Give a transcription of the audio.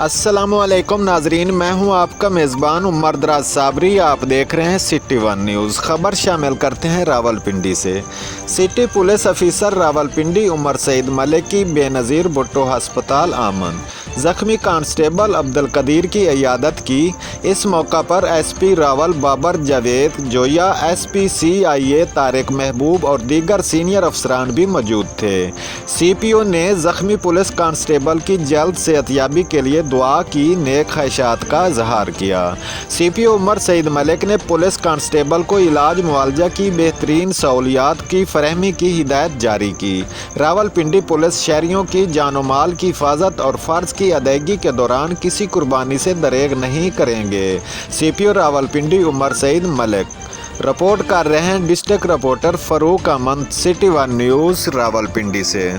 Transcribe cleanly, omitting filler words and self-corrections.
अस्सलाम वालेकुम नाजरीन, मैं हूं आपका मेज़बान उमर दराज साबरी। आप देख रहे हैं सिटी वन न्यूज़। खबर शामिल करते हैं रावलपिंडी से। City police officer Rawalpindi Umar Saeed Malik की बेनज़ीर भुट्टो हस्पताल आमद। ज़ख्मी कांस्टेबल अब्दुल कदीर की इयादत की। इस मौका पर SP Rawal Babar Javed Joya, SP CIA Tariq Mehboob और दीगर सीनियर अफसरान भी मौजूद थे। CPO ने ज़ख्मी पुलिस कांस्टेबल की जल्द सेहतयाबी के लिए दुआ की नेक ख्वाहिशात का इजहार किया। CPO उमर सईद मलिक ने पुलिस कांस्टेबल को इलाज मुआवजा की बेहतरीन सहूलियात की फरहमी की हिदायत जारी की। रावलपिंडी पुलिस शहरियों की जान और माल की हिफाजत और फ़र्ज की अदायगी के दौरान किसी कुर्बानी से दरेग नहीं करेंगे। CPO रावलपिंडी उमर सईद मलिक। रिपोर्ट कर रहे हैं district reporter Farooq Ahmed, City One News Rawalpindi से।